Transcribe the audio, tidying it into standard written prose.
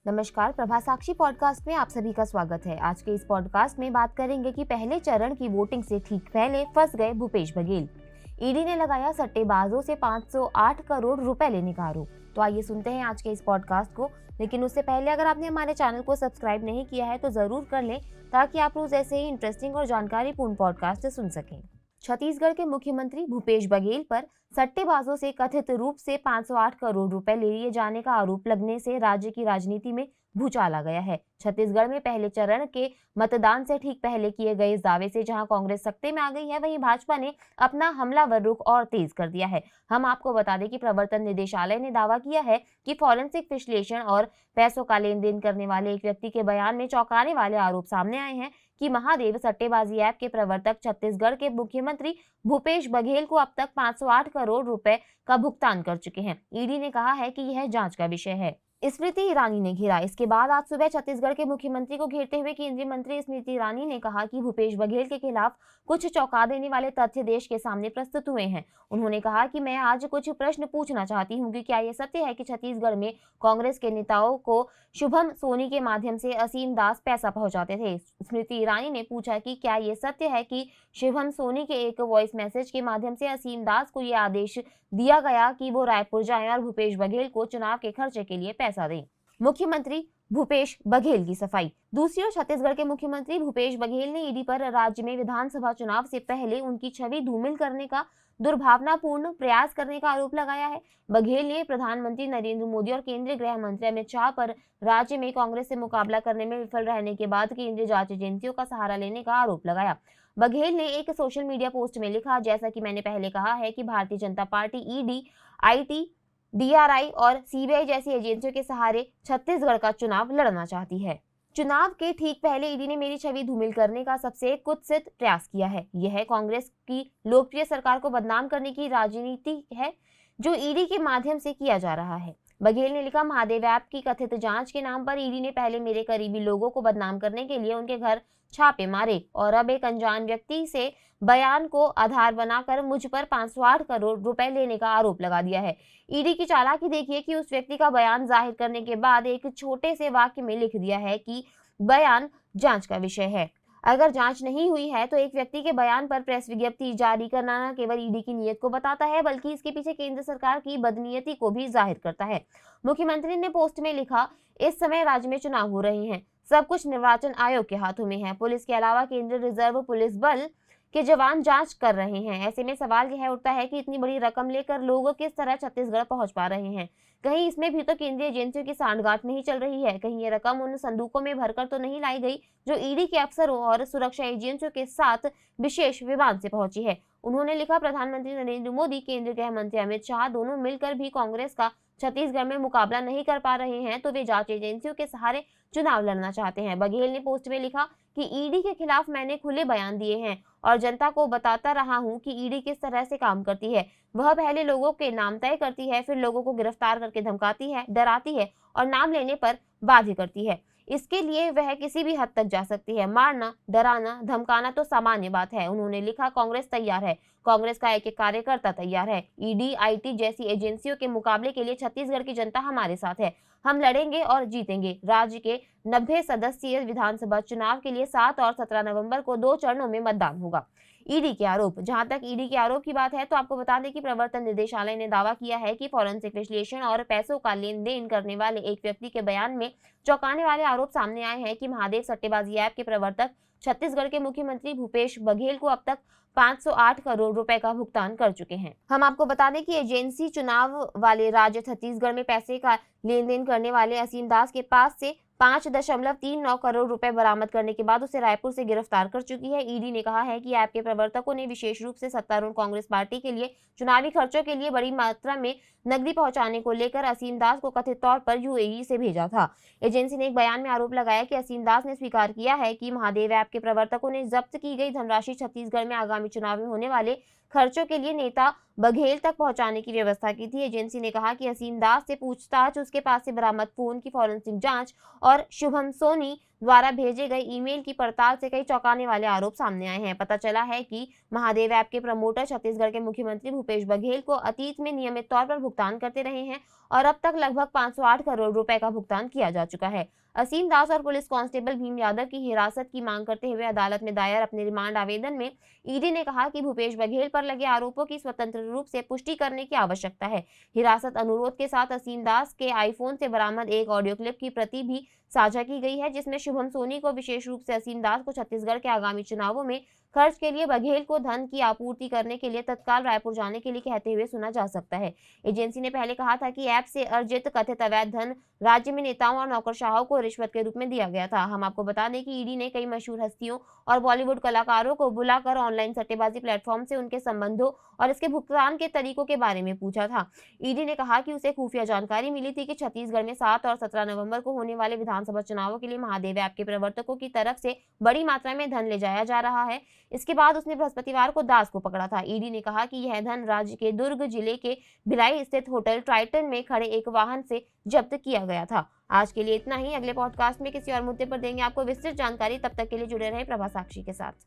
नमस्कार, प्रभा साक्षी पॉडकास्ट में आप सभी का स्वागत है। आज के इस पॉडकास्ट में बात करेंगे कि पहले चरण की वोटिंग से ठीक पहले फंस गए भूपेश बघेल। ईडी ने लगाया सट्टेबाजों से 508 करोड़ रुपए लेने का आरोप। तो आइए सुनते हैं आज के इस पॉडकास्ट को। लेकिन उससे पहले अगर आपने हमारे चैनल को सब्सक्राइब नहीं किया है तो जरूर कर लें, ताकि आप रोज ऐसे ही इंटरेस्टिंग और जानकारीपूर्ण पॉडकास्ट सुन सकें। छत्तीसगढ़ के मुख्यमंत्री भूपेश बघेल पर सट्टेबाजों से कथित रूप से 508 करोड़ रुपए ले लिए जाने का आरोप लगने से राज्य की राजनीति में भूचाल आ गया है। छत्तीसगढ़ में पहले चरण के मतदान से ठीक पहले किए गए इस दावे से जहां कांग्रेस सत्ते में आ गई है, वहीं भाजपा ने अपना हमलावर रुख और तेज कर दिया है। हम आपको बता दें कि प्रवर्तन निदेशालय ने दावा किया है कि फॉरेंसिक विश्लेषण और पैसों का लेन देन करने वाले एक व्यक्ति के बयान में चौंकाने वाले आरोप सामने आए हैं कि महादेव सट्टेबाजी ऐप के प्रवर्तक छत्तीसगढ़ के मुख्यमंत्री भूपेश बघेल को अब तक 508 करोड़ रुपए का भुगतान कर चुके हैं। ईडी ने कहा है कि यह जांच का विषय है। स्मृति ईरानी ने घेरा। इसके बाद आज सुबह छत्तीसगढ़ के मुख्यमंत्री को घेरते हुए केंद्रीय मंत्री स्मृति ईरानी ने कहा कि भूपेश बघेल के खिलाफ कुछ चौंका देने वाले तथ्य देश के सामने प्रस्तुत हुए हैं। उन्होंने कहा कि मैं आज कुछ प्रश्न पूछना चाहती हूं कि क्या यह सत्य है कि छत्तीसगढ़ में कांग्रेस के नेताओं को शुभम सोनी के माध्यम से असीम दास पैसा पहुंचाते थे। स्मृति ईरानी ने पूछा कि क्या यह सत्य है कि शुभम सोनी के एक वॉइस मैसेज के माध्यम से असीम दास को यह आदेश दिया गया कि वो रायपुर जाएं और भूपेश बघेल को चुनाव के खर्चे के लिए पैसा दें। मुख्यमंत्री भूपेश बघेल की सफाई। दूसरी ओर छत्तीसगढ़ के मुख्यमंत्री भूपेश बघेल ने ईडी पर राज्य में विधानसभा चुनाव से पहले उनकी छवि धूमिल करने का दुर्भावनापूर्ण प्रयास करने का आरोप लगाया है। बघेल ने प्रधानमंत्री नरेंद्र मोदी और केंद्रीय गृह मंत्री अमित शाह पर राज्य में कांग्रेस से मुकाबला करने में विफल रहने के बाद केंद्रीय जांच एजेंसियों का सहारा लेने का आरोप लगाया। बघेल ने एक सोशल मीडिया पोस्ट में लिखा, जैसा कि मैंने पहले कहा है कि Bharatiya Janata party ED, IT, DRI और सीबीआई जैसी एजेंसियों के सहारे छत्तीसगढ़ का चुनाव लड़ना चाहती है। चुनाव के ठीक पहले ईडी ने मेरी छवि धूमिल करने का सबसे कुत्सित प्रयास किया है। यह कांग्रेस की लोकप्रिय सरकार को बदनाम करने की राजनीति है जो ईडी के माध्यम से किया जा रहा है। बघेल ने लिखा, महादेव ऐप की कथित जांच के नाम पर ईडी ने पहले मेरे करीबी लोगों को बदनाम करने के लिए उनके घर छापे मारे और अब एक अनजान व्यक्ति से बयान को आधार बनाकर मुझ पर 508 करोड़ रुपए लेने का आरोप लगा दिया है। ईडी की चालाकी देखिए कि उस व्यक्ति का बयान जाहिर करने के बाद एक छोटे से वाक्य में लिख दिया है कि बयान जांच का विषय है। अगर जांच नहीं हुई है तो एक व्यक्ति के बयान पर प्रेस विज्ञप्ति जारी करना न केवल ईडी की नीयत को बताता है, बल्कि इसके पीछे केंद्र सरकार की बदनीयती को भी जाहिर करता है। मुख्यमंत्री ने पोस्ट में लिखा, इस समय राज्य में चुनाव हो रहे हैं, सब कुछ निर्वाचन आयोग के हाथों में है। पुलिस के अलावा केंद्रीय रिजर्व पुलिस बल के जवान जांच कर रहे हैं। ऐसे में सवाल यह उठता है कि इतनी बड़ी रकम लेकर लोग किस तरह छत्तीसगढ़ पहुंच पा रहे हैं। कहीं इसमें भी तो केंद्रीय एजेंसियों की सांठगांठ नहीं चल रही है। कहीं ये रकम उन संदूकों में भरकर तो नहीं लाई गई जो ईडी के अफसरों और सुरक्षा एजेंसियों के साथ विशेष विमान से पहुंची है। उन्होंने लिखा, प्रधानमंत्री नरेंद्र मोदी, केंद्रीय गृह मंत्री अमित शाह दोनों मिलकर भी कांग्रेस का छत्तीसगढ़ में मुकाबला नहीं कर पा रहे हैं, तो वे जांच एजेंसियों के सहारे चुनाव लड़ना चाहते हैं। बघेल ने पोस्ट में लिखा कि ईडी के खिलाफ मैंने खुले बयान दिए हैं और जनता को बताता रहा हूं कि ईडी किस तरह से काम करती है। वह पहले लोगों के नाम तय करती है, फिर लोगों को गिरफ्तार करके धमकाती है, डराती है और नाम लेने पर बाध्य करती है। इसके लिए वह किसी भी हद तक जा सकती है। मारना, डराना, धमकाना तो सामान्य बात है। उन्होंने लिखा, कांग्रेस तैयार है, कांग्रेस का एक एक कार्यकर्ता तैयार है। ईडी, आईटी जैसी एजेंसियों के मुकाबले के लिए छत्तीसगढ़ की जनता हमारे साथ है। हम लड़ेंगे और जीतेंगे। राज्य के 90 सदस्यीय विधानसभा चुनाव के लिए 7 और 17 नवंबर को 2 चरणों में मतदान होगा। ईडी के आरोप। जहां तक ईडी के आरोप की बात है तो आपको बता दें कि प्रवर्तन निदेशालय ने दावा किया है कि फॉरेंसिक विश्लेषण और पैसों का लेन देन करने वाले एक व्यक्ति के बयान में चौंकाने वाले आरोप सामने आए हैं कि महादेव सट्टेबाजी ऐप के प्रवर्तक छत्तीसगढ़ के मुख्यमंत्री भूपेश बघेल को अब तक 508 करोड़ रुपए का भुगतान कर चुके हैं। हम आपको बता दें कि एजेंसी चुनाव वाले राज्य छत्तीसगढ़ में पैसे का लेन देन करने वाले असीम दास के पास से 5.39 करोड़ रुपए बरामद करने के बाद उसे रायपुर से गिरफ्तार कर चुकी है। ईडी ने कहा है कि ऐप के प्रवर्तकों ने विशेष रूप से सत्तारूढ़ कांग्रेस पार्टी के लिए चुनावी खर्चों के लिए बड़ी मात्रा में नकदी पहुंचाने को लेकर असीम दास को कथित तौर पर यूएई से भेजा था। एजेंसी ने एक बयान में आरोप लगाया कि असीम दास ने स्वीकार किया है कि महादेव ऐप के प्रवर्तकों ने जब्त की गई धनराशि छत्तीसगढ़ में आगामी चुनाव में होने वाले खर्चों के लिए नेता बघेल तक पहुंचाने की व्यवस्था की थी। एजेंसी ने कहा कि असीम दास से पूछताछ, उसके पास से बरामद फोन की फॉरेंसिक जांच और शुभम सोनी द्वारा भेजे गए ईमेल की पड़ताल से कई चौंकाने वाले आरोप सामने आए हैं। पता चला है कि महादेव ऐप के प्रमोटर छत्तीसगढ़ के मुख्यमंत्री भूपेश बघेल को अतीत में नियमित तौर पर भुगतान करते रहे हैं और अब तक लगभग 508 करोड़ रुपए का भुगतान किया जा चुका है। असीम दास और पुलिस कांस्टेबल भीम यादव की हिरासत की मांग करते हुए अदालत में दायर अपने रिमांड आवेदन में ईडी ने कहा कि भूपेश बघेल पर लगे आरोपों की स्वतंत्र रूप से पुष्टि करने की आवश्यकता है। हिरासत अनुरोध के साथ असीम दास के आईफोन से बरामद एक ऑडियो क्लिप की प्रति भी साझा की गई है, जिसमें शुभम सोनी को विशेष रूप से असीम दास को छत्तीसगढ़ के आगामी चुनावों में खर्च के लिए बघेल को धन की आपूर्ति करने के लिए तत्काल रायपुर जाने के लिए कहते हुए सुना जा सकता है। एजेंसी ने पहले कहा था कि ऐप से अर्जित कथित अवैध धन राज्य में नेताओं और नौकरशाहों को रिश्वत के रूप में दिया गया था। हम आपको बता दें कि ईडी ने कई मशहूर हस्तियों और बॉलीवुड कलाकारों को बुलाकर ऑनलाइन सट्टेबाजी प्लेटफॉर्म से उनके संबंधों और इसके भुगतान के तरीकों के बारे में पूछा था। ईडी ने कहा कि उसे खुफिया जानकारी मिली थी कि छत्तीसगढ़ में 7 और 17 नवंबर को होने वाले विधानसभा चुनावों के लिए महादेव ऐप के प्रवर्तकों की तरफ से बड़ी मात्रा में धन ले जाया जा रहा है। इसके बाद उसने बृहस्पतिवार को दास को पकड़ा था। ईडी ने कहा कि यह धन राज्य के दुर्ग जिले के भिलाई स्थित होटल ट्राइटन में खड़े एक वाहन से जब्त किया गया था। आज के लिए इतना ही। अगले पॉडकास्ट में किसी और मुद्दे पर देंगे आपको विस्तृत जानकारी। तब तक के लिए जुड़े रहे प्रभा साक्षी के साथ।